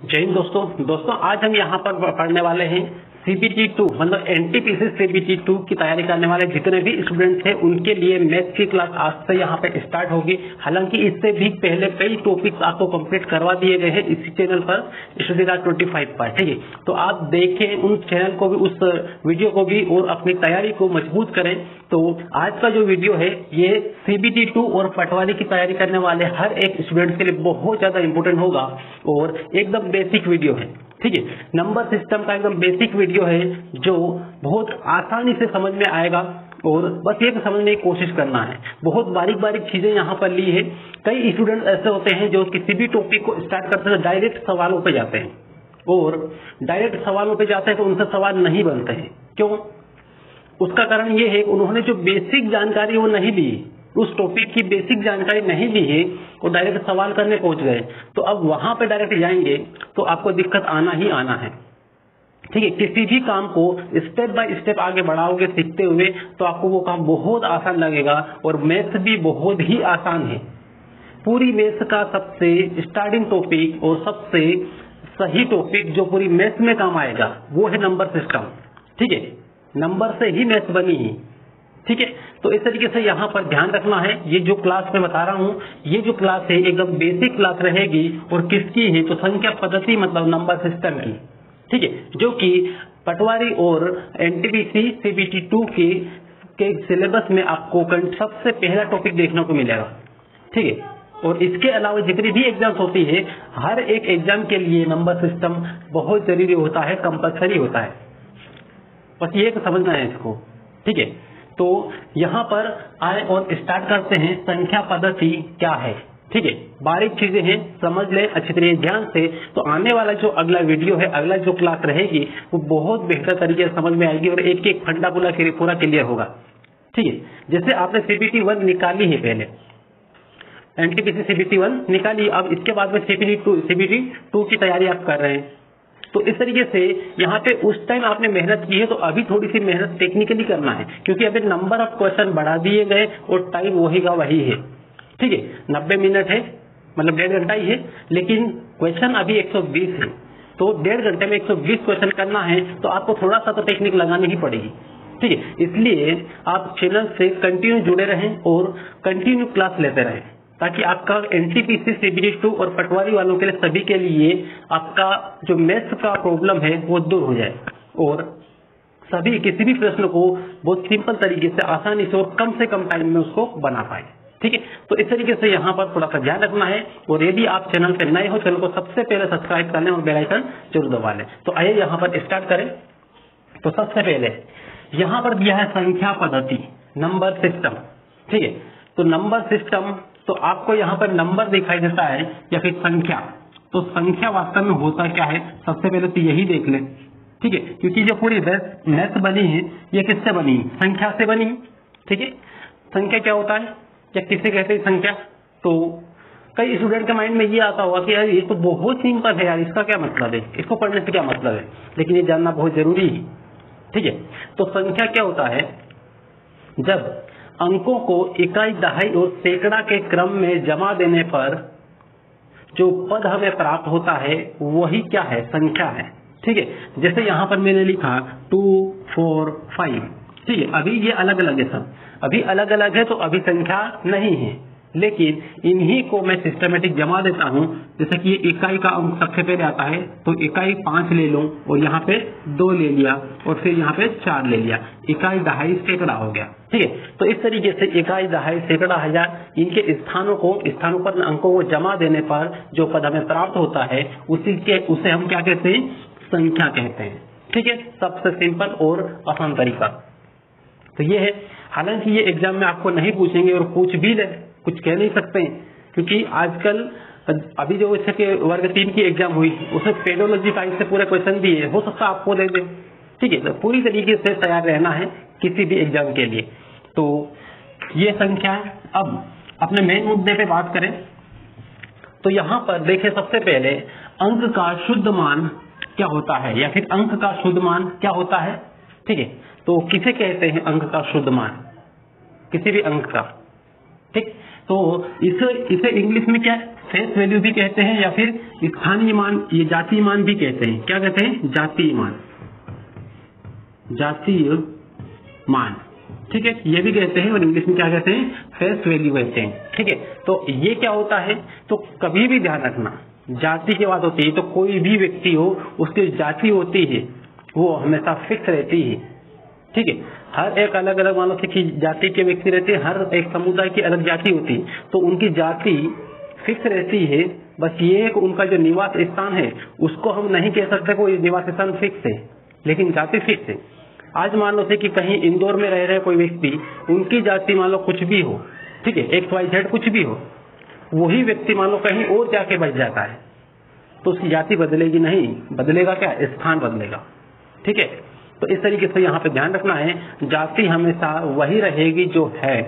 जय हिंद दोस्तों आज हम यहाँ पर पढ़ने वाले हैं CBT2 मतलब NTPC CBT2 की तैयारी करने वाले जितने भी स्टूडेंट्स हैं उनके लिए मैथ की क्लास आज से यहाँ पे स्टार्ट होगी। हालांकि इससे भी पहले कई टॉपिक्स आपको कंप्लीट करवा दिए गए हैं इसी चैनल पर स्टडी राज 25 पर, ठीक है। तो आप देखें उन चैनल को भी, उस वीडियो को भी और अपनी तैयारी को मजबूत करें। तो आज का जो वीडियो है ये CBT2 और पटवारी की तैयारी करने वाले हर एक स्टूडेंट के लिए बहुत ज्यादा इंपॉर्टेंट होगा और एकदम बेसिक वीडियो है, ठीक है। नंबर सिस्टम का एकदम बेसिक वीडियो है जो बहुत आसानी से समझ में आएगा और बस ये समझने की कोशिश करना है। बहुत बारीक बारीक चीजें यहाँ पर ली है। कई स्टूडेंट ऐसे होते हैं जो किसी भी टॉपिक को स्टार्ट करते हैं डायरेक्ट सवालों पे जाते हैं और डायरेक्ट सवालों पे जाते हैं तो उनसे सवाल नहीं बनते हैं। क्यों? उसका कारण ये है कि उन्होंने जो बेसिक जानकारी वो नहीं ली, उस टॉपिक की बेसिक जानकारी नहीं ली है, वो डायरेक्ट सवाल करने पहुंच गए। तो अब वहां पे डायरेक्ट जाएंगे तो आपको दिक्कत आना ही आना है, ठीक है। किसी भी काम को स्टेप बाय स्टेप आगे बढ़ाओगे सीखते हुए तो आपको वो काम बहुत आसान लगेगा और मैथ भी बहुत ही आसान है। पूरी मैथ का सबसे स्टार्टिंग टॉपिक और सबसे सही टॉपिक जो पूरी मैथ में काम आएगा वो है नंबर सिस्टम, ठीक है। नंबर से ही मैथ बनी है, ठीक है। तो इस तरीके से यहाँ पर ध्यान रखना है। ये जो क्लास मैं बता रहा हूँ ये जो क्लास है एकदम बेसिक क्लास रहेगी और किसकी है तो संख्या पद्धति मतलब नंबर सिस्टम की, ठीक है, जो कि पटवारी और NTPC CBT2 के सिलेबस में आपको सबसे पहला टॉपिक देखने को मिलेगा, ठीक है। और इसके अलावा जितनी भी एग्जाम्स होती है हर एक एग्जाम के लिए नंबर सिस्टम बहुत जरूरी होता है, कंपलसरी होता है। बस ये समझना है इसको, ठीक है। तो यहाँ पर आए और स्टार्ट करते हैं। संख्या पद्धति क्या है, ठीक है। बारीक चीजें हैं, समझ ले अच्छी तरीके ध्यान से। तो आने वाला जो अगला वीडियो है, अगला जो क्लास रहेगी वो बहुत बेहतर तरीके से समझ में आएगी और एक एक फंडा पूरा क्लियर होगा, ठीक है। जैसे आपने CBT1 निकाली है, पहले NTPC CBT1 निकाली, अब इसके बाद में CBT2 की तैयारी आप कर रहे हैं। तो इस तरीके से यहाँ पे उस टाइम आपने मेहनत की है तो अभी थोड़ी सी मेहनत टेक्निकली करना है क्योंकि अभी नंबर ऑफ क्वेश्चन बढ़ा दिए गए और टाइम वही का वही है, ठीक है। 90 मिनट है मतलब 1.5 घंटा ही है, लेकिन क्वेश्चन अभी 120 है। तो 1.5 घंटे में 120 क्वेश्चन करना है तो आपको थोड़ा सा तो टेक्निक लगानी ही पड़ेगी, ठीक है। इसलिए आप चैनल से कंटिन्यू जुड़े रहें और कंटिन्यू क्लास लेते रहें ताकि आपका NTPC CBT2 और पटवारी वालों के लिए सभी के लिए आपका जो मैथ्स का प्रॉब्लम है वो दूर हो जाए और सभी किसी भी प्रश्न को बहुत सिंपल तरीके से आसानी से और कम से कम टाइम में उसको बना पाए, ठीक है। तो इस तरीके से यहाँ पर थोड़ा सा ध्यान रखना है और यदि आप चैनल पर नए हो चैनल को सबसे पहले सब्सक्राइब कर लें और बेल आइकन जरूर दबा लें। तो आइए यहाँ पर स्टार्ट करें। तो सबसे पहले यहाँ पर दिया है संख्या पद्धति, नंबर सिस्टम, ठीक है। तो नंबर सिस्टम, तो आपको यहाँ पर नंबर दिखाई देता है या फिर संख्या। तो संख्या वास्तव में होता क्या है सबसे पहले तो यही देख लें, ठीक है। क्योंकि जो पूरी मैथ बनी है ये किससे बनी? संख्या से बनी, ठीक है। संख्या क्या होता है या किसे कहते हैं संख्या? तो कई स्टूडेंट के माइंड में ये आता होगा कि यार ये तो बहुत सिंपल है यार, इसका क्या मतलब है, इसको पढ़ने से क्या मतलब है, लेकिन ये जानना बहुत जरूरी है, ठीक है। तो संख्या क्या होता है? जब अंकों को इकाई, दहाई और सैकड़ा के क्रम में जमा देने पर जो पद हमें प्राप्त होता है वही क्या है? संख्या है, ठीक है। जैसे यहाँ पर मैंने लिखा 2, 4, 5, ठीक है। अभी ये अलग अलग है, सब अभी अलग अलग है तो अभी संख्या नहीं है, लेकिन इन्हीं को मैं सिस्टमेटिक जमा देता हूं। जैसे कि ये इकाई का अंक सबसे पहले आता है तो इकाई 5 ले लूं और यहाँ पे 2 ले लिया और फिर यहाँ पे 4 ले लिया, इकाई, दहाई, सैकड़ा हो गया, ठीक है। तो इस तरीके से इकाई, दहाई, सैकड़ा, हजार इनके स्थानों पर अंकों को जमा देने पर जो पद हमें प्राप्त होता है उसे हम क्या कहते हैं? संख्या कहते हैं, ठीक है। सबसे सिंपल और आसान तरीका तो ये है। हालांकि ये एग्जाम में आपको नहीं पूछेंगे और पूछ भी ले कुछ कह नहीं सकते क्योंकि आजकल अभी जो जैसे कि वर्ग 3 की एग्जाम हुई उसमें पेडोलॉजी टाइप से पूरे क्वेश्चन दिए, हो सकता है आपको दे दे, ठीक है। तो पूरी तरीके से तैयार रहना है किसी भी एग्जाम के लिए। तो ये संख्या है। अब अपने मेन मुद्दे पे बात करें तो यहाँ पर देखें सबसे पहले अंक का शुद्ध मान क्या होता है या फिर अंक का शुद्ध मान क्या होता है, ठीक है। तो किसे कहते हैं अंक का शुद्ध मान? किसी भी अंक का, ठीक। तो इसे इंग्लिश में क्या फेस वैल्यू भी कहते हैं या फिर स्थानीय मान, ये जातीय मान भी कहते हैं। क्या कहते हैं? जातीय मान, जातीय मान, ठीक है, ये भी कहते हैं और इंग्लिश में क्या कहते हैं? फेस वैल्यू कहते हैं, ठीक है। तो ये क्या होता है, तो कभी भी ध्यान रखना, जाति की बात होती है तो कोई भी व्यक्ति हो उसकी जाति होती है वो हमेशा फिक्स रहती है, ठीक है। हर एक अलग अलग मानो की जाति के व्यक्ति रहते हैं, हर एक समुदाय की अलग जाति होती है, तो उनकी जाति फिक्स रहती है। बस ये एक उनका जो निवास स्थान है उसको हम नहीं कह सकते कोई निवास स्थान फिक्स है, लेकिन जाति फिक्स है। आज मान लो कि कहीं इंदौर में रह रहे कोई व्यक्ति, उनकी जाति मान लो कुछ भी हो, ठीक है, XYZ कुछ भी हो, वही व्यक्ति मान लो कहीं और जाके बच जाता है तो उसकी जाति बदलेगी नहीं, बदलेगा क्या? स्थान बदलेगा, ठीक है। तो इस तरीके से यहाँ पे ध्यान रखना है, जाति हमेशा वही रहेगी जो है,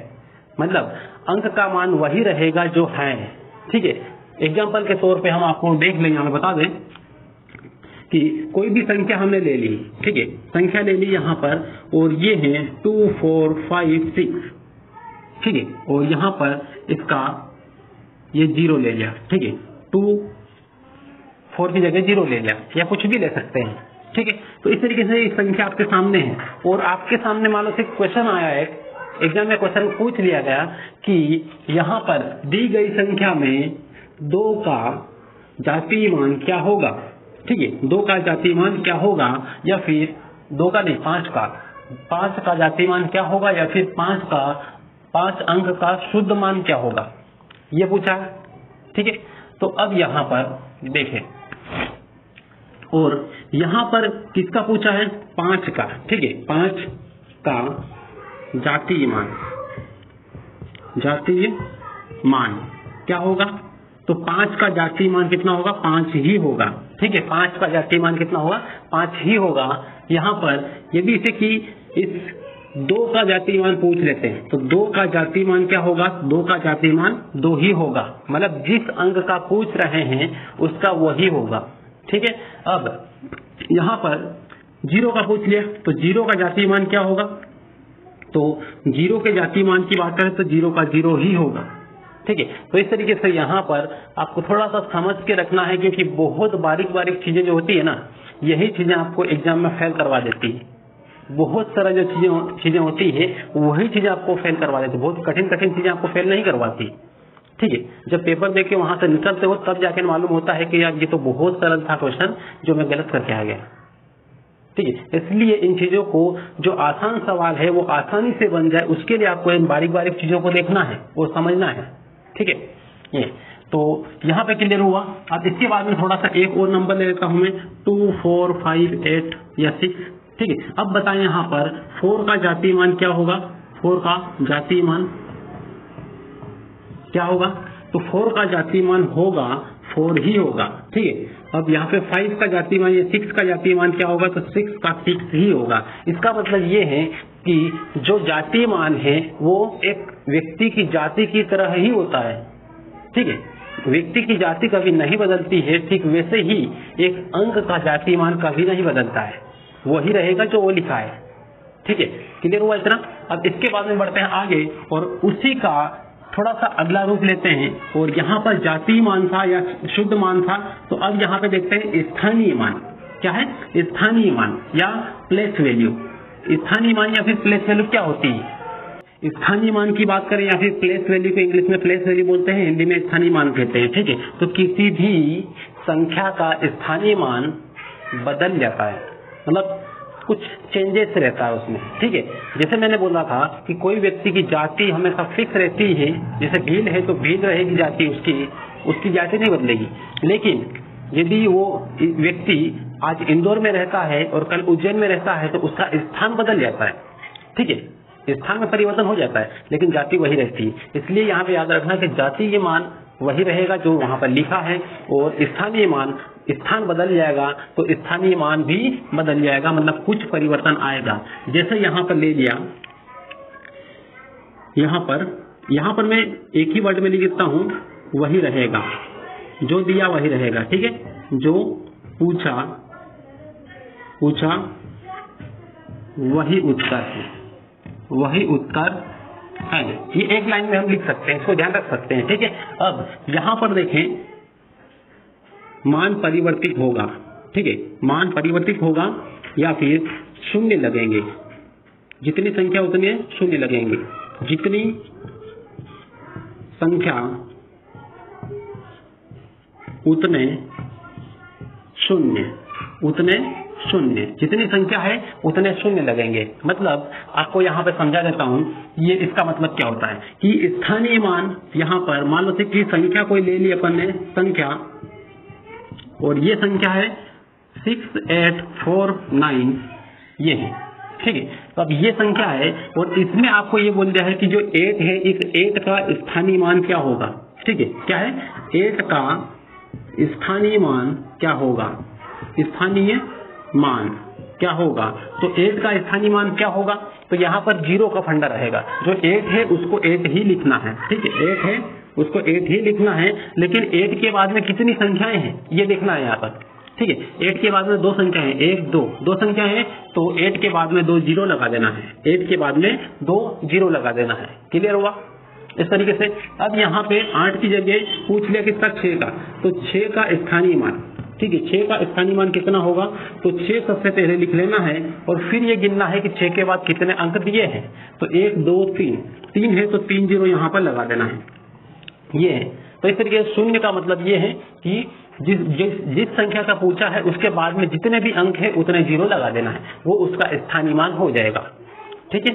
मतलब अंक का मान वही रहेगा जो है, ठीक है। एग्जाम्पल के तौर पे हम आपको देख लें, हमें बता दें कि कोई भी संख्या हमने ले ली, ठीक है, संख्या ले ली यहाँ पर और ये है 2 4 5 6, ठीक है, और यहाँ पर इसका ये 0 ले लिया, ठीक है, 2 4 की जगह 0 ले लिया या कुछ भी ले सकते हैं, ठीक है। तो इस तरीके से संख्या आपके सामने है और आपके सामने मान लो से क्वेश्चन आया है, एग्जाम में क्वेश्चन पूछ लिया गया कि यहाँ पर दी गई संख्या में 2 का जातीय मान क्या होगा, ठीक है, 2 का जातीय मान क्या होगा, या फिर 2 का नहीं 5 का जातीय मान क्या होगा, या फिर 5 अंक का शुद्ध मान क्या होगा, ये पूछा, ठीक है। तो अब यहाँ पर देखें, और यहाँ पर किसका पूछा है? 5 का, ठीक है, 5 का जातीय मान क्या होगा? तो 5 का जातीय मान कितना होगा? 5 ही होगा, ठीक है, 5 का जातीय मान कितना होगा? 5 ही होगा। यहाँ पर यदि इसे कि इस 2 का जातीय मान पूछ लेते हैं तो 2 का जातीय मान क्या होगा? 2 का जातीय मान 2 ही होगा, मतलब जिस अंक का पूछ रहे हैं उसका वही होगा, ठीक है। अब यहाँ पर 0 का पूछ लिया तो 0 का जातीय मान क्या होगा? तो 0 के जातीय मान की बात करें तो 0 का 0 ही होगा, ठीक है। तो इस तरीके से यहाँ पर आपको थोड़ा सा समझ के रखना है, क्योंकि बहुत बारीक बारीक चीजें जो होती है ना, यही चीजें आपको एग्जाम में फेल करवा देती है। बहुत सारा जो चीजें होती है वही चीजें आपको फेल करवा देती है, बहुत कठिन चीजें आपको फेल नहीं करवाती, ठीक है। जब पेपर देख के वहां से निकलते हो तब जाके मालूम होता है कि यार ये तो बहुत सरल था क्वेश्चन जो मैं गलत करके आ गया, ठीक है। इसलिए इन चीजों को, जो आसान सवाल है वो आसानी से बन जाए, उसके लिए आपको इन बारीक बारीक चीजों को देखना है, वो समझना है, ठीक है। ये तो यहाँ पे क्लियर हुआ। अब इसके बाद में थोड़ा सा एक और नंबर ले लेता हूं मैं, 2 4 5 8 या 6, ठीक है। अब बताएं यहाँ पर 4 का जातीय मान क्या होगा? 4 का जातीय मान क्या होगा? तो 4 का जातीय मान होगा 4 ही होगा, ठीक है। अब यहाँ पे 5 का जातीय मान या 6 का जातीय मान क्या होगा? तो 6 का 6 ही होगा। इसका मतलब ये है कि जो जातीय मान है वो एक व्यक्ति की जाति की तरह ही होता है, ठीक है। व्यक्ति की जाति कभी नहीं बदलती है, ठीक वैसे ही एक अंक का जातीय मान कभी नहीं बदलता है, वही रहेगा जो वो लिखा है, ठीक है। क्लियर हुआ इतना? अब इसके बाद में बढ़ते हैं आगे और उसी का थोड़ा सा अगला रूप लेते हैं, और यहाँ पर जातीय मान था या शुद्ध मान था, तो अब यहाँ पे देखते हैं स्थानीय मान। क्या है? स्थानीय मान या प्लेस वैल्यू। स्थानीय मान या फिर प्लेस वैल्यू क्या होती है? स्थानीय मान की बात करें या फिर प्लेस वैल्यू को इंग्लिश में प्लेस वैल्यू बोलते हैं, हिंदी में स्थानीय मान कहते हैं, ठीक है। तो किसी भी संख्या का स्थानीय मान बदल जाता है, मतलब कुछ चेंजेस रहता है उसमें, ठीक है। जैसे मैंने बोला था कि कोई व्यक्ति की जाति हमेशा फिक्स रहती है, जैसे भील है तो भील रहेगी जाति, उसकी जाति नहीं बदलेगी। लेकिन यदि वो व्यक्ति आज इंदौर में रहता है और कल उज्जैन में रहता है तो उसका स्थान बदल जाता है, ठीक है, स्थान में परिवर्तन हो जाता है, लेकिन जाति वही रहती है। इसलिए यहाँ पे याद रखना कि जातीय मान वही रहेगा जो वहां पर लिखा है, और स्थानीय मान, स्थान बदल जाएगा तो स्थानीय मान भी बदल जाएगा, मतलब कुछ परिवर्तन आएगा। जैसे यहाँ पर ले लिया, यहाँ पर मैं एक ही वर्ड में लिख देता हूं, वही रहेगा, जो दिया वही रहेगा, ठीक है। जो पूछा वही उत्तर है, वही उत्तर ये एक लाइन में हम लिख सकते हैं, इसको ध्यान रख सकते हैं, ठीक है। अब यहां पर देखें, मान परिवर्तित होगा, ठीक है, मान परिवर्तित होगा या फिर शून्य लगेंगे, जितनी संख्या उतने शून्य लगेंगे, जितनी संख्या उतने शून्य, उतने शून्य, जितनी संख्या है उतने शून्य लगेंगे। मतलब आपको यहाँ पे समझा देता हूँ, ये इसका मतलब क्या होता है कि स्थानीय मान यहाँ पर मान लो कि संख्या कोई ले ली अपन ने संख्या, और ये संख्या है 6849, ये है, ठीक है। तो अब ये संख्या है और इसमें आपको ये बोल दिया है कि जो 8 है, इस 8 का स्थानीय मान क्या होगा, ठीक है। क्या है, 8 का स्थानीय मान क्या होगा, स्थानीय मान क्या होगा। तो 8 का स्थानीय मान क्या होगा, तो यहाँ पर 0 का फंडा रहेगा। जो 8 है उसको 8 ही लिखना है, ठीक है, 8 है उसको 8 ही लिखना है, लेकिन 8 के बाद में कितनी संख्याएं हैं ये देखना है यहाँ पर, ठीक है। 8 के बाद में 2 संख्याएं हैं, 1 2, 2 संख्या है, तो 8 के बाद में 2 0 लगा देना है, 8 के बाद में 2 0 लगा देना है। क्लियर हुआ इस तरीके से। अब यहाँ पे 8 की जगह पूछ लिया किसका, 6 का, तो 6 का स्थानीय मान, ठीक है, 6 का स्थानीय मान कितना होगा, तो 6 सबसे पहले लिख लेना है और फिर ये गिनना है कि 6 के बाद कितने अंक दिए हैं। तो 1 2 3, 3 है तो 3 0 यहाँ पर लगा देना है, ये है। तो इस तरीके से शून्य का मतलब ये है कि जिस संख्या का पूछा है उसके बाद में जितने भी अंक है उतने 0 लगा देना है, वो उसका स्थानीय मान हो जाएगा, ठीक है,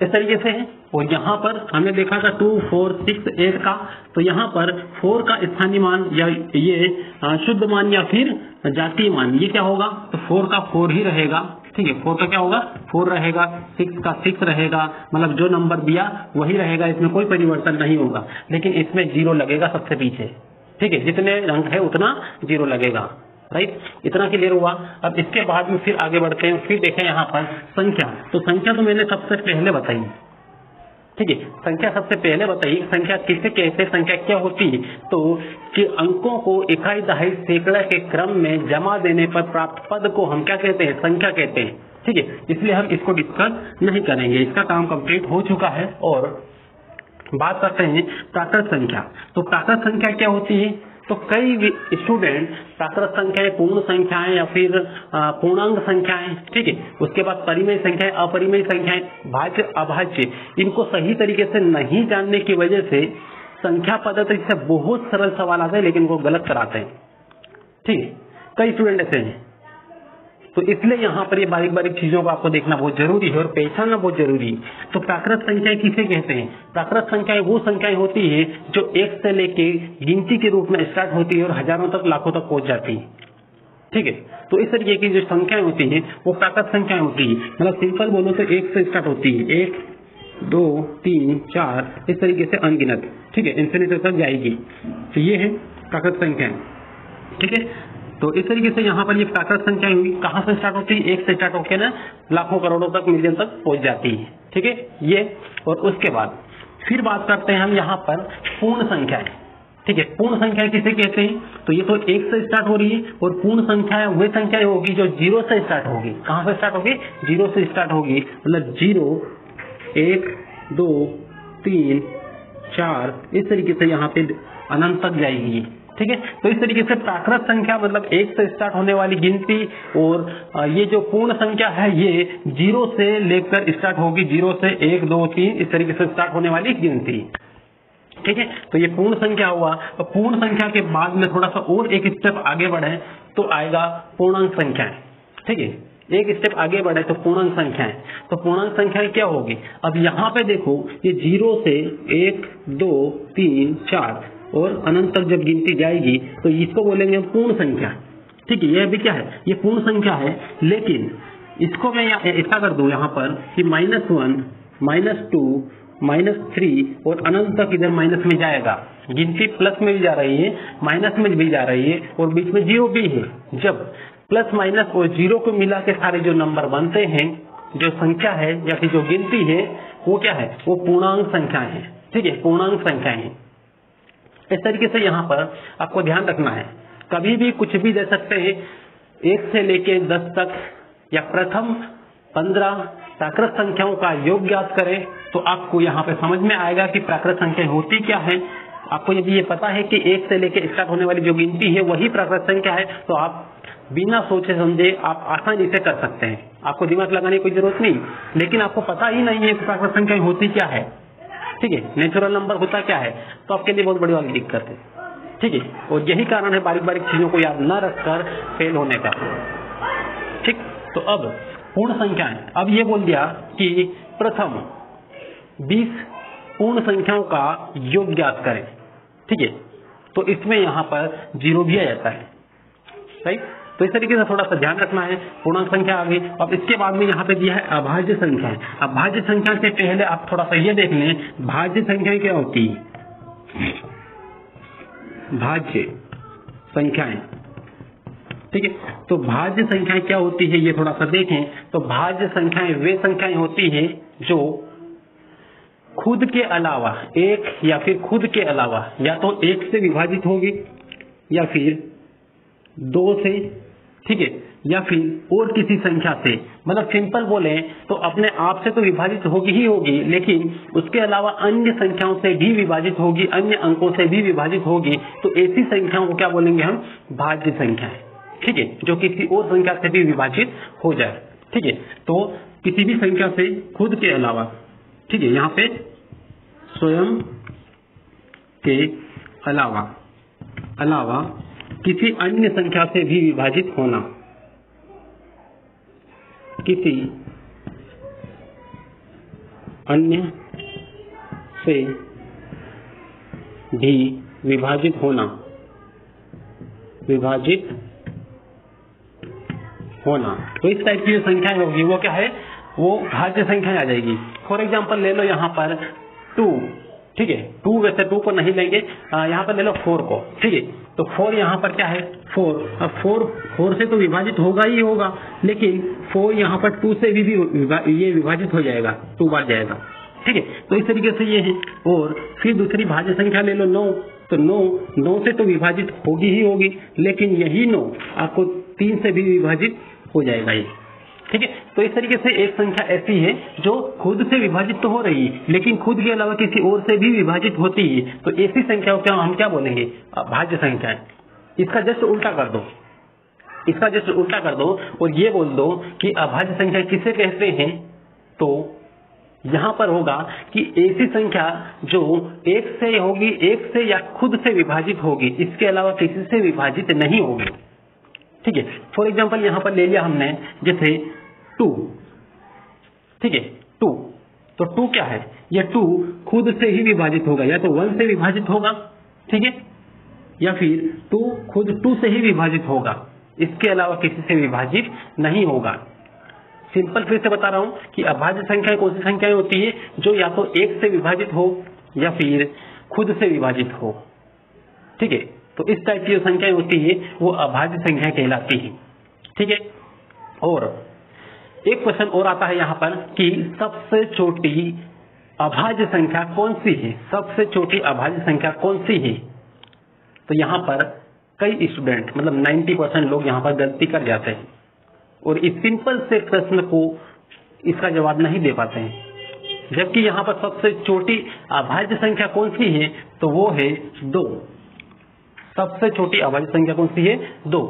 इस तरीके से है। और यहाँ पर हमने देखा था 2 4 6 8 का, तो यहाँ पर 4 का स्थानीय मान या ये शुद्ध मान या फिर जातीय मान, ये क्या होगा, तो 4 का 4 ही रहेगा, ठीक है, 4 का क्या होगा 4 रहेगा, 6 का 6 रहेगा, मतलब जो नंबर दिया वही रहेगा, इसमें कोई परिवर्तन नहीं होगा, लेकिन इसमें 0 लगेगा सबसे पीछे, ठीक है, जितने अंक है उतना 0 लगेगा, राइट। इतना क्लियर हुआ। अब इसके बाद में फिर आगे बढ़ते हैं, फिर देखें यहाँ पर संख्या। तो संख्या तो मैंने सबसे पहले बताई, ठीक है, संख्या सबसे पहले बताई। संख्या किसे कहते, संख्या क्या होती है, तो कि अंकों को इकाई दहाई सैकड़ा के क्रम में जमा देने पर प्राप्त पद को हम क्या कहते हैं, संख्या कहते हैं, ठीक है। इसलिए हम इसको डिस्कस नहीं करेंगे, इसका काम कंप्लीट हो चुका है। और बात करते हैं प्राकृत संख्या। तो प्राकृत संख्या क्या होती है, तो कई स्टूडेंट प्राकृत संख्याएं, पूर्ण संख्याएं या फिर पूर्णांक संख्याएं, ठीक है, उसके बाद परिमेय संख्याएं, अपरिमेय संख्याएं, भाज्य अभाज्य, इनको सही तरीके से नहीं जानने की वजह से संख्या पद्धति से बहुत सरल सवाल आते हैं लेकिन वो गलत कराते हैं, ठीक है, कई स्टूडेंट ऐसे हैं। तो इसलिए यहाँ पर ये बारीक बारीक चीजों को आपको देखना बहुत जरूरी है और पहचानना बहुत जरूरी है। तो प्राकृत संख्याएं किसे कहते हैं, प्राकृत संख्याएं वो संख्याएं होती है जो 1 से लेके गिनती के रूप में स्टार्ट होती है और हजारों तक लाखों तक पहुंच जाती है, ठीक है। तो इस तरीके की जो संख्याएं होती है वो प्राकृत संख्याएं होती है। मतलब सिंपल बोलो तो 1 से स्टार्ट होती है, 1 2 3 4 इस तरीके से अनगिनत, ठीक है, इन्फिनिटी तक जाएगी। तो ये है प्राकृत संख्याएं, ठीक है। तो इस तरीके से यहाँ पर ये प्राकृत संख्याएं हुई, कहाँ से स्टार्ट होती है, 1 से स्टार्ट होकर ना लाखों करोड़ों तक, मिलियन तक पहुंच जाती है, ठीक है, ये। और उसके बाद फिर बात करते हैं हम यहाँ पर पूर्ण संख्याएं, ठीक है। पूर्ण संख्याएं किसे कहते हैं, तो ये तो 1 से स्टार्ट हो रही है और पूर्ण संख्याएं वह संख्याएं होगी जो 0 से स्टार्ट होगी। कहाँ से स्टार्ट होगी, 0 से स्टार्ट होगी, मतलब 0 1 2 3 4 इस तरीके से यहाँ पे अनंत तक जाएगी, ठीक है। तो इस तरीके से प्राकृत संख्या मतलब 1 से स्टार्ट होने वाली गिनती, और ये जो पूर्ण संख्या है ये 0 से लेकर स्टार्ट होगी, 0 से 1 2 3 इस तरीके से स्टार्ट होने वाली गिनती, ठीक है। तो ये पूर्ण संख्या हुआ। तो पूर्ण संख्या के बाद में थोड़ा सा और एक स्टेप आगे बढ़े तो आएगा पूर्णांक संख्याएं, ठीक है, एक स्टेप आगे बढ़े तो पूर्णांक संख्याएं। तो पूर्णांक संख्याएं क्या होगी, अब यहाँ पे देखो ये 0 से 1 2 3 4 और अनंत तक जब गिनती जाएगी तो इसको बोलेंगे पूर्ण संख्या, ठीक है। यह भी क्या है, ये पूर्ण संख्या है, लेकिन इसको मैं ऐसा कर दूं यहाँ पर कि -1 -2 -3 और अनंत तक इधर माइनस में जाएगा, गिनती प्लस में भी जा रही है माइनस में भी जा रही है और बीच में 0 भी है। जब प्लस माइनस और 0 को मिला के सारे जो नंबर बनते हैं, जो संख्या है या फिर जो गिनती है वो क्या है, वो पूर्णांक संख्याएं है, ठीक है, पूर्णांक संख्याएं हैं। इस तरीके से यहाँ पर आपको ध्यान रखना है, कभी भी कुछ भी दे सकते हैं 1 से लेके 10 तक या प्रथम 15 प्राकृत संख्याओं का योग ज्ञात करें तो आपको यहाँ पे समझ में आएगा कि प्राकृत संख्या होती क्या है। आपको यदि ये पता है कि 1 से लेकर स्टार्ट होने वाली जो गिनती है वही प्राकृत संख्या है तो आप बिना सोचे समझे आप आसानी से कर सकते हैं। आपको दिमाग लगाने की कोई जरूरत नहीं, लेकिन आपको पता ही नहीं है कि प्राकृत संख्या होती क्या है, ठीक है, नेचुरल नंबर होता क्या है, तो आपके लिए बहुत बड़ी वाली दिक्कत है, ठीक है। और यही कारण है बारीक बारीक चीजों को याद न रखकर फेल होने का, ठीक। तो अब पूर्ण संख्याएं, अब ये बोल दिया कि प्रथम 20 पूर्ण संख्याओं का योग ज्ञात करें, ठीक है। तो इसमें यहाँ पर 0 भी आ जाता है, राइट। तो इस तरीके से थोड़ा सा ध्यान रखना है। पूर्णांक संख्या आ गई। अब इसके बाद में यहाँ पे दिया है अभाज्य संख्या। अब भाज्य संख्या से पहले आप थोड़ा सा ये देख लें, भाज्य संख्याएं क्या होती है, भाज्य संख्याएं, ठीक है। तो भाज्य संख्याएं क्या होती है ये थोड़ा सा देखें। तो भाज्य संख्याएं वे संख्याएं होती है जो खुद के अलावा एक या फिर खुद के अलावा या तो 1 से विभाजित होगी या फिर 2 से, ठीक है, या फिर और किसी संख्या से। मतलब सिंपल बोले तो अपने आप से तो विभाजित होगी ही होगी, लेकिन उसके अलावा अन्य संख्याओं से भी विभाजित होगी, अन्य अंकों से भी विभाजित होगी। तो ऐसी संख्याओं को क्या बोलेंगे हम, भाज्य संख्याएं, ठीक है, जो किसी और संख्या से भी विभाजित हो जाए, ठीक है। तो किसी भी संख्या से खुद के अलावा, ठीक है, यहाँ पे स्वयं के अलावा किसी अन्य संख्या से भी विभाजित होना, किसी अन्य से भी विभाजित होना, तो इस टाइप की जो संख्या होगी वो क्या है, वो भाज्य संख्या आ जाएगी। फॉर एग्जांपल ले लो यहाँ पर 2, ठीक है, 2 वैसे 2 को नहीं लेंगे, यहाँ पर ले लो 4 को, ठीक है। तो 4 यहाँ पर क्या है, 4। अब 4 से तो विभाजित होगा ही होगा, लेकिन 4 यहाँ पर 2 से भी ये विभाजित हो जाएगा, 2 बार जाएगा, ठीक है। तो इस तरीके से ये है। और फिर दूसरी भाज्य संख्या ले लो 9, तो 9 से तो विभाजित होगी ही होगी, लेकिन यही 9 आपको 3 से भी विभाजित हो जाएगा ये, ठीक है। तो इस तरीके से एक संख्या ऐसी है जो खुद से विभाजित तो हो रही है, लेकिन खुद के अलावा किसी और से भी विभाजित होती है। तो ऐसी संख्याओं को हम क्या बोलेंगे, भाज्य संख्याएं। इसका जस्ट उल्टा कर दो, और ये बोल दो कि अभाज्य संख्या किसे कहते हैं। तो यहां पर होगा कि ऐसी संख्या जो 1 से होगी, 1 से या खुद से विभाजित होगी, इसके अलावा किसी से विभाजित नहीं होगी, ठीक है। फॉर एग्जाम्पल यहां पर ले लिया हमने जैसे 2, ठीक है, 2। तो 2 क्या है, ये 2 खुद से ही विभाजित होगा, या तो 1 से विभाजित होगा, ठीक है, या फिर 2 खुद 2 से ही विभाजित होगा, इसके अलावा किसी से विभाजित नहीं होगा। सिंपल फिर से बता रहा हूं कि अभाज्य संख्याएं कौन सी संख्याएं होती है, जो या तो 1 से विभाजित हो या फिर खुद से विभाजित हो, ठीक है। तो इस टाइप की जो संख्याएं होती है वो अभाज्य संख्या कहलाती है, ठीक है। और एक क्वेश्चन और आता है यहाँ पर कि सबसे छोटी अभाज्य संख्या कौन सी है, सबसे छोटी अभाज्य संख्या कौन सी है। तो यहाँ पर कई स्टूडेंट, मतलब 90% लोग यहाँ पर गलती कर जाते हैं और इस सिंपल से प्रश्न को इसका जवाब नहीं दे पाते हैं। जबकि यहाँ पर सबसे छोटी अभाज्य संख्या कौन सी है, तो वो है 2। सबसे छोटी अभाज्य संख्या कौन सी है, 2।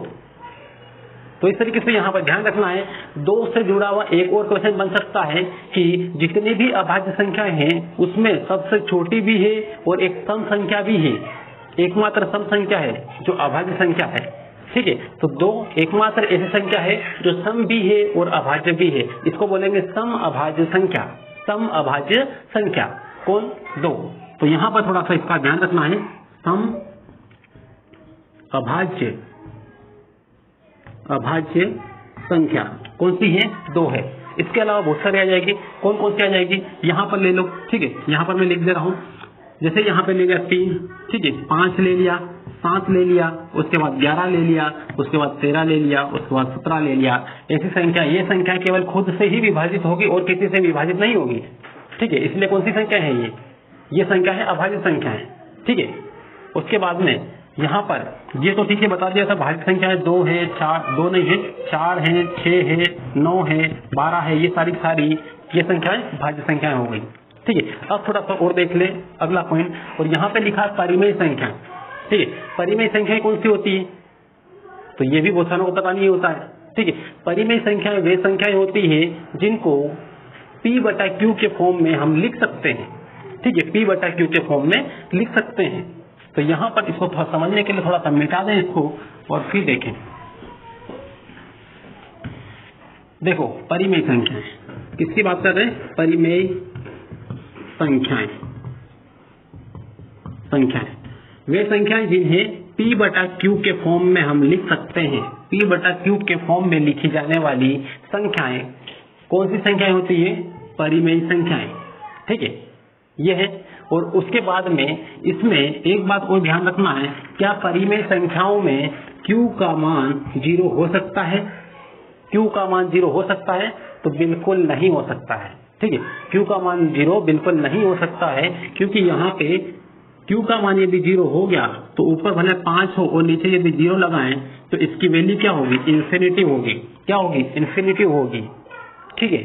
तो इस तरीके से यहाँ पर ध्यान रखना है। 2 से जुड़ा हुआ एक और क्वेश्चन बन सकता है कि जितनी भी अभाज्य संख्याएं हैं उसमें सबसे छोटी भी है और एक सम संख्या भी है, एकमात्र सम संख्या है जो अभाज्य संख्या है, ठीक है। तो 2 एकमात्र ऐसी संख्या है जो सम भी है और अभाज्य भी है, इसको बोलेंगे सम अभाज्य संख्या। सम अभाज्य संख्या कौन, 2। तो यहाँ पर थोड़ा सा इसका ध्यान रखना है। सम अभाज्य संख्या कौन सी है, 2 है। इसके अलावा बहुत सारी आ जाएगी, कौन कौन सी आ जाएगी यहाँ पर ले लो, ठीक है। यहाँ पर मैं लिख दे रहा हूँ, जैसे यहाँ पे ले लिया 3, ठीक है, 5 ले लिया, 7 ले लिया, उसके बाद 11 ले लिया, उसके बाद 13 ले लिया, उसके बाद 17 ले लिया। ऐसी संख्या, ये संख्या केवल खुद से ही विभाजित होगी और किसी से विभाजित नहीं होगी, ठीक है। इसलिए कौन सी संख्या है ये संख्या है अभाज्य संख्या है, ठीक है। उसके बाद में यहाँ पर ये तो ठीक है बता दिया था, भाज्य संख्या है 2 है, 4 2 नहीं है, 4 है, 6 है, 9 है, 12 है, ये सारी ये संख्याएं भाज्य संख्याएं हो गई। ठीक है, अब थोड़ा सा और देख ले अगला पॉइंट, और यहाँ पे लिखा परिमेय संख्या। ठीक है, परिमेय संख्या कौन सी होती है, तो ये भी बहुत सारों को पता नहीं होता है। ठीक है, परिमेय संख्याएं वे संख्याएं होती है जिनको p/q के फॉर्म में हम लिख सकते हैं। ठीक है, p/q के फॉर्म में लिख सकते हैं। तो यहाँ पर इसको थोड़ा समझने के लिए थोड़ा सा मिटा दें इसको और फिर देखें। देखो परिमेय संख्याएं किसकी बात कर रहे हैं, परिमेय संख्याएं वे संख्याएं जिन्हें p/q के फॉर्म में हम लिख सकते हैं। p/q के फॉर्म में लिखी जाने वाली संख्याएं कौन सी संख्याएं होती है, परिमेय संख्याएं। ठीक है, ये है। और उसके बाद में इसमें एक बात और ध्यान रखना है, क्या परिमेय संख्याओं में q का मान 0 हो सकता है, q का मान 0 हो सकता है, तो बिल्कुल नहीं हो सकता है। ठीक है, q का मान 0 बिल्कुल नहीं हो सकता है, क्योंकि यहाँ पे q का मान यदि 0 हो गया तो ऊपर भले 5 हो और नीचे यदि 0 लगाएं तो इसकी वैल्यू क्या होगी, इन्फिनिटी होगी। क्या होगी, इन्फिनिटी होगी। ठीक है,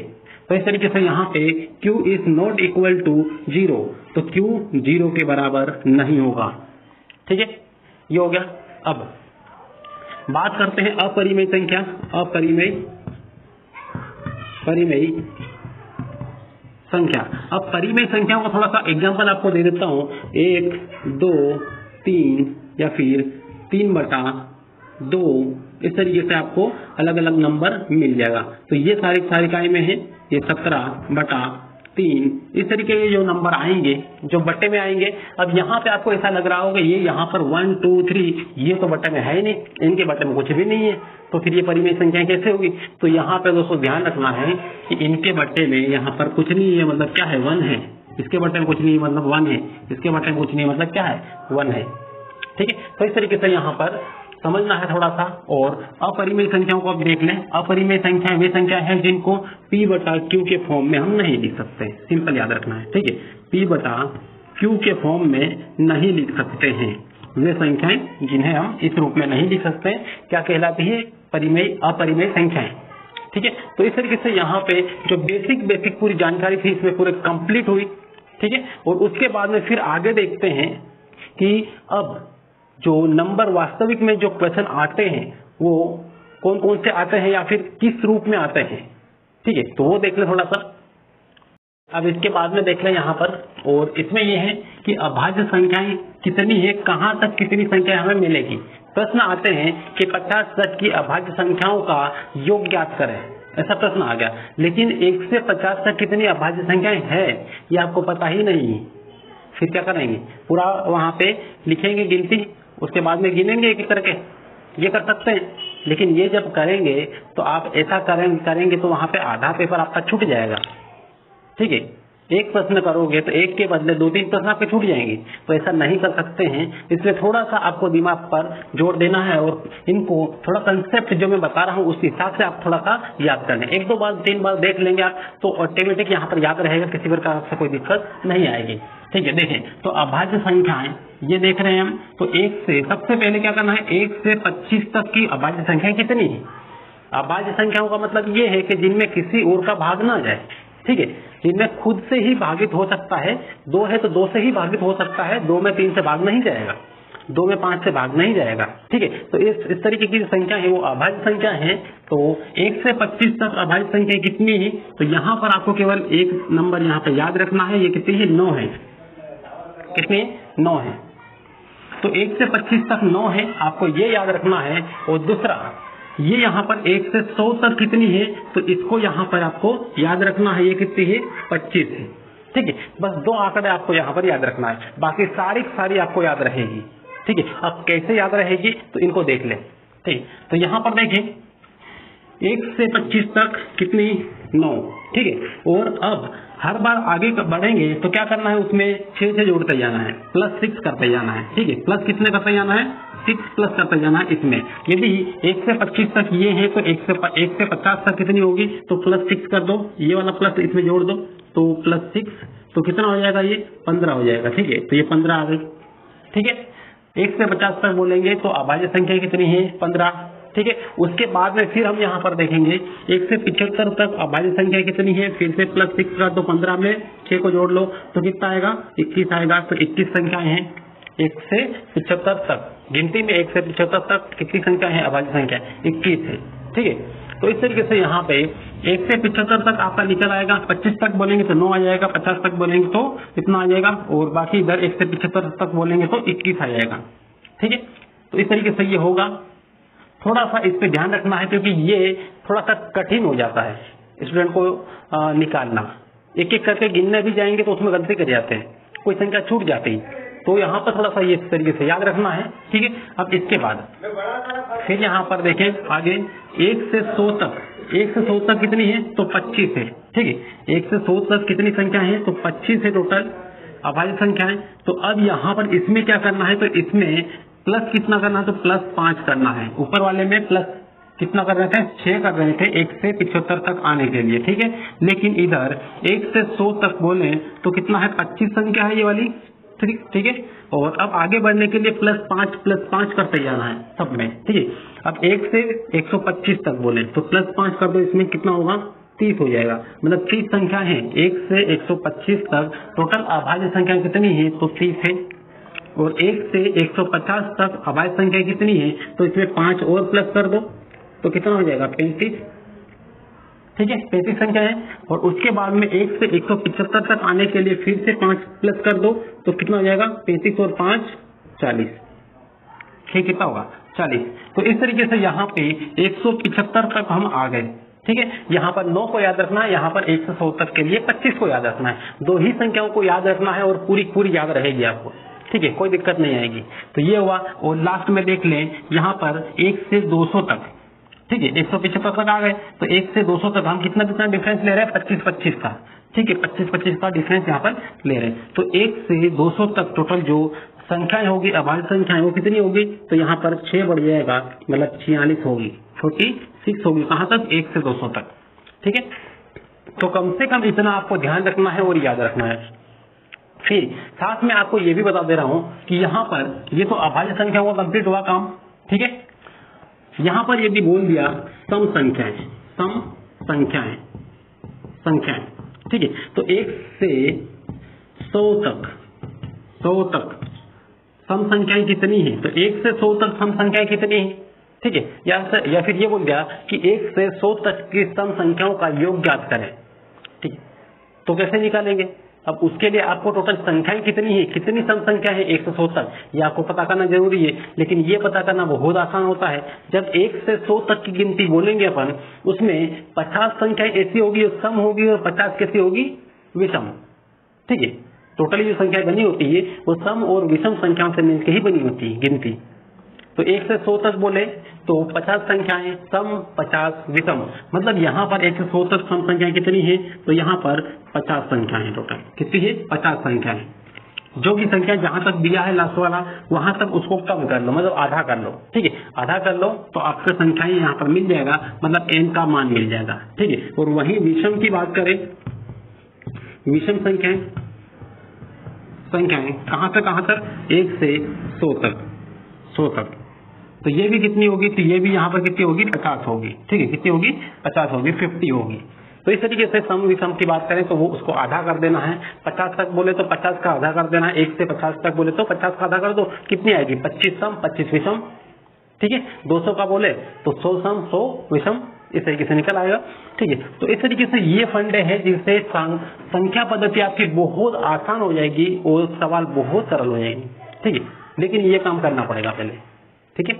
तो इस तरीके से यहाँ पे q is not equal to 0, तो q 0 के बराबर नहीं होगा। ठीक है, ये हो गया। अब बात करते हैं अपरिमेय संख्या, परिमेय संख्या। अब परिमेय संख्याओं का थोड़ा सा एग्जांपल आपको दे देता हूँ, 1 2 3 या फिर 3/2, इस तरीके से आपको अलग अलग नंबर मिल जाएगा। तो ये सारी काय में है, ये 17/3, इस तरीके के जो नंबर आएंगे जो बट्टे में आएंगे। अब यहाँ पे आपको ऐसा लग रहा होगा ये यहाँ पर 1 2 3 ये तो बट्टे में है ही नहीं, इनके बट्टे में कुछ भी नहीं है, तो फिर ये परिमेय संख्या कैसे होगी। तो यहाँ पे दोस्तों ध्यान रखना है कि इनके बट्टे में यहाँ पर कुछ नहीं है, मतलब क्या है, 1 है। इसके बट्टे में कुछ नहीं है, मतलब 1 है। इसके बट्टे में कुछ नहीं है, मतलब क्या है, 1 है। ठीक है, तो इस तरीके से यहाँ पर समझना है थोड़ा सा। और अपरिमेय संख्याओं को अब देख लें। अपरिमेय संख्याएं वे संख्या है जिनको p/q के फॉर्म में हम नहीं लिख सकते, सिंपल याद रखना है। ठीक है, p/q के फॉर्म में नहीं लिख सकते हैं वे संख्याएं जिन्हें हम इस रूप में नहीं लिख सकते, क्या कहलाती है, अपरिमेय संख्याएं। ठीक है, तो इस तरीके से यहाँ पे जो बेसिक पूरी जानकारी थी इसमें पूरे कंप्लीट हुई। ठीक है, और उसके बाद में फिर आगे देखते हैं कि अब जो नंबर वास्तविक में जो क्वेश्चन आते हैं वो कौन कौन से आते हैं या फिर किस रूप में आते हैं। ठीक है, तो वो देख लें थोड़ा सा। अब इसके बाद में देख लें यहाँ पर, और इसमें ये है कि अभाज्य संख्याएं कितनी है, कहाँ तक कितनी संख्या हमें मिलेगी। प्रश्न आते हैं कि 50 तक की अभाज्य संख्याओं का योग ज्ञात करें, ऐसा प्रश्न आ गया। लेकिन 1 से 50 तक कितनी अभाज्य संख्याएं है ये आपको पता ही नहीं है। फिर क्या करेंगे, पूरा वहां पे लिखेंगे गिनती, उसके बाद में गिनेंगे एक एक करके, ये कर सकते हैं। लेकिन ये जब करेंगे तो आप ऐसा करेंगे तो वहां पे आधा पेपर आपका छूट जाएगा। ठीक है, एक प्रश्न करोगे तो एक के बदले 2-3 प्रश्न आपके छूट जाएंगे, तो ऐसा नहीं कर सकते हैं। इसलिए थोड़ा सा आपको दिमाग पर जोर देना है और इनको थोड़ा कंसेप्ट जो मैं बता रहा हूँ उस हिसाब से आप थोड़ा सा याद कर लें। 1-2 बार 3 बार देख लेंगे आप तो ऑटोमेटिक यहाँ पर याद रहेगा, किसी प्रकार से कोई दिक्कत नहीं आएगी। ठीक है, देखें तो अभाज्य संख्याएं ये देख रहे हैं हम, तो 1 से सबसे पहले क्या करना है, 1 से 25 तक की अभाज्य संख्या कितनी है। अभाज्य संख्याओं का मतलब ये है कि जिनमें किसी और का भाग ना जाए। ठीक है, जिनमें खुद से ही भागित हो सकता है, 2 है तो 2 से ही भागित हो सकता है, 2 में 3 से भाग नहीं जाएगा, 2 में 5 से भाग नहीं जाएगा। ठीक है, तो इस तरीके की संख्या है वो अभाज्य संख्या है। तो 1 से 25 तक अभाज्य संख्या कितनी है, तो यहाँ पर आपको केवल एक नंबर यहाँ पे याद रखना है, ये कितनी है, 9 है। कितनी, 9 है। तो 1 से 25 तक 9 है, आपको ये याद रखना है। और दूसरा ये यहाँ पर 1 से 100 तक कितनी है, तो इसको यहाँ पर आपको याद रखना है, ये कितनी है, 25 है। ठीक है, बस 2 आंकड़े आपको यहाँ पर याद रखना है, बाकी सारी आपको याद रहेगी। ठीक है, अब कैसे याद रहेगी तो इनको देख लें। ठीक, तो यहाँ पर देखें 1 से 25 तक कितनी, 9। ठीक है, और अब हर बार आगे बढ़ेंगे तो क्या करना है, उसमें 6 से जोड़ते जाना है, +6 करते जाना है। ठीक है, प्लस कितने करते जाना है, 6 प्लस करते जाना है। इसमें यदि 1 से 25 तक ये है तो 1 से 50 तक कितनी होगी, तो +6 कर दो, ये वाला प्लस इसमें जोड़ दो तो +6, तो कितना हो जाएगा, ये 15 हो जाएगा। ठीक है, तो ये 15 आ गई। ठीक है, 1 से 50 तक बोलेंगे तो अभाज्य संख्या कितनी है 15। ठीक है, उसके बाद में फिर हम यहाँ पर देखेंगे 1 से 75 तक अभाज्य संख्या कितनी है, फिर से +6 का, तो 15 में 6 को जोड़ लो तो कितना आएगा 21 आएगा। तो 21 संख्याएं हैं 1 से 75 तक, गिनती में 1 से 75 तक कितनी संख्या है अभाज्य संख्या 21 है। ठीक है, तो इस तरीके से यहाँ पे 1 से 75 तक आपका निकल आएगा, 25 तक बोलेंगे तो 9 आ जाएगा, 50 तक बोलेंगे तो इतना आ जाएगा, और बाकी इधर 1 से 75 तक बोलेंगे तो 21 आ जाएगा। ठीक है, तो इस तरीके से ये होगा। थोड़ा सा इस पे ध्यान रखना है क्योंकि ये थोड़ा सा कठिन हो जाता है स्टूडेंट को निकालना। एक एक करके गिनने भी जाएंगे तो उसमें गलती कर जाते हैं, कोई संख्या छूट जाती है, तो यहाँ पर थोड़ा सा ये इस तरीके से याद रखना है। ठीक है, अब इसके बाद फिर यहाँ पर देखें आगे 1 से 100 तक, 1 से 100 तक कितनी है तो 25 है। ठीक है, 1 से 100 तक कितनी संख्या है तो 25 है टोटल अभाज्य संख्या है। तो अब यहाँ पर इसमें क्या करना है, तो इसमें प्लस कितना करना है तो +5 करना है। ऊपर वाले में प्लस कितना कर रहे थे 6 कर रहे थे 1 से 75 तक आने के लिए। ठीक है, लेकिन इधर 1 से 100 तक बोले तो कितना है 25 संख्या है ये वाली। ठीक है, और अब आगे बढ़ने के लिए +5 करते जाना है सब में। ठीक है, अब 1 से 125 तक बोले तो +5 कर दो, इसमें कितना होगा 30 हो जाएगा, मतलब 30 संख्या है 1 से 125 तक। टोटल अभाज्य संख्या कितनी है तो 30 है, और 1 से 150 तक अभाज्य संख्या कितनी है तो इसमें 5 और प्लस कर दो तो कितना हो जाएगा 35। ठीक है, 35 संख्या है, और उसके बाद में 1 से 175 तक आने के लिए फिर से 5 प्लस कर दो तो कितना हो जाएगा 35 और 5 40। ठीक, कितना होगा 40। तो इस तरीके से यहाँ पे 175 तक हम आ गए। ठीक है, यहाँ पर 9 को याद रखना है, यहाँ पर 1 से 100 तक के लिए 25 को याद रखना है। 2 ही संख्याओं को याद रखना है और पूरी याद रहेगी आपको। ठीक है, कोई दिक्कत नहीं आएगी। तो ये हुआ, और लास्ट में देख लें यहाँ पर 1 से 200 तक। ठीक है, 175 तक आ गए, तो 1 से 200 तक हम कितना डिफरेंस ले रहे हैं 25 का। ठीक है, 25 का डिफरेंस यहाँ पर ले रहे हैं। तो 1 से 200 तक टोटल जो संख्याएं होगी अभाज्य संख्याएं वो कितनी होगी, तो यहाँ पर 6 बढ़ जाएगा, मतलब 46 होगी, छोटी 6 होगी। कहाँ तक 1 से 200 तक। ठीक है, तो कम से कम इतना आपको ध्यान रखना है और याद रखना है। फिर साथ में आपको ये भी बता दे रहा हूं कि यहाँ पर ये तो अभाज्य संख्या का कंप्लीट हुआ काम। ठीक है, यहाँ पर यदि बोल दिया सम संख्याएं। ठीक है, तो 1 से 100 तक सम संख्याएं कितनी है, तो 1 से 100 तक सम संख्याएं कितनी है। ठीक है, या फिर ये बोल दिया कि 1 से 100 तक की सम संख्याओं का योग ज्ञात करें। ठीक है, तो कैसे निकालेंगे, अब उसके लिए आपको टोटल संख्याएं कितनी है, कितनी सम संख्या है 1 से 100 तक, ये आपको पता करना जरूरी है। लेकिन ये पता करना बहुत आसान होता है। जब 1 से 100 तक की गिनती बोलेंगे अपन, उसमें 50 संख्याएं ऐसी होगी और सम होगी, और 50 कैसी होगी विषम। ठीक है, टोटली जो संख्या बनी होती है वो सम और विषम संख्याओं से मिलकर ही बनी होती है गिनती। तो 1 से 100 तक बोले तो 50 संख्याएं सम 50 विषम, मतलब यहाँ पर 1 से 100 तक सम संख्याएं कितनी है, तो यहाँ पर 50 संख्याएं टोटल कितनी है 50 संख्याएं। जो भी संख्या जहां तक दिया है लास्ट वाला वहां तक उसको कम कर लो, मतलब आधा कर लो। ठीक है, आधा कर लो तो आपको संख्याएं यहाँ पर मिल जाएगा, मतलब n का मान मिल जाएगा। ठीक है, और वहीं विषम की बात करें, विषम संख्याएं कहां तक 1 से 100 तक। तो ये भी कितनी होगी, तो ये भी यहाँ पर कितनी होगी 50 होगी। ठीक है, कितनी होगी 50 होगी, 50 होगी। तो इस तरीके से सम विषम की बात करें तो वो उसको आधा कर देना है। 50 तक बोले तो 50 का आधा कर देना है, 1 से 50 तक बोले तो 50 का आधा कर दो, कितनी आएगी 25 सम 25 विषम। ठीक है, 200 का बोले तो 100 सम 100 विषम, इस तरीके से निकल आएगा। ठीक है, तो इस तरीके से ये फंडे हैं जिससे संख्या पद्धति आपकी बहुत आसान हो जाएगी और सवाल बहुत सरल हो जाएंगे। ठीक है, लेकिन ये काम करना पड़ेगा पहले। ठीक है,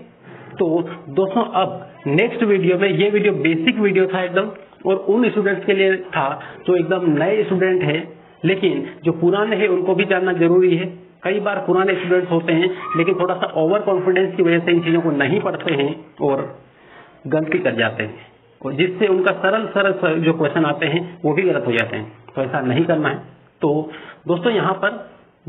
तो दोस्तों अब नेक्स्ट वीडियो में, ये वीडियो बेसिक वीडियो था एकदम, और उन स्टूडेंट्स के लिए था जो एकदम नए स्टूडेंट हैं, लेकिन जो पुराने हैं उनको भी जानना जरूरी है। कई बार पुराने स्टूडेंट्स होते हैं लेकिन थोड़ा सा ओवर कॉन्फिडेंस की वजह से इन चीजों को नहीं पढ़ते हैं और गलती कर जाते हैं, और जिससे उनका सरल जो क्वेश्चन आते हैं वो भी गलत हो जाते हैं। तो ऐसा नहीं करना है। तो दोस्तों यहाँ पर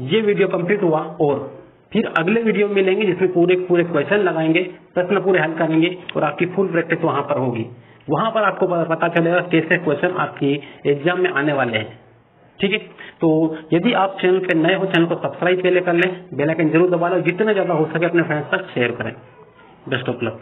ये वीडियो कंप्लीट हुआ, और फिर अगले वीडियो में मिलेंगे जिसमें पूरे क्वेश्चन लगाएंगे, प्रश्न पूरे हल करेंगे, और आपकी फुल प्रैक्टिस वहां पर होगी। वहां पर आपको पता चलेगा कैसे क्वेश्चन आपकी एग्जाम में आने वाले हैं। ठीक है, तो यदि आप चैनल पे नए हो, चैनल को सब्सक्राइब पहले कर लें, बेल आइकन जरूर दबा लो, जितना ज्यादा हो सके अपने फ्रेंड्स तक शेयर करें। Best of luck.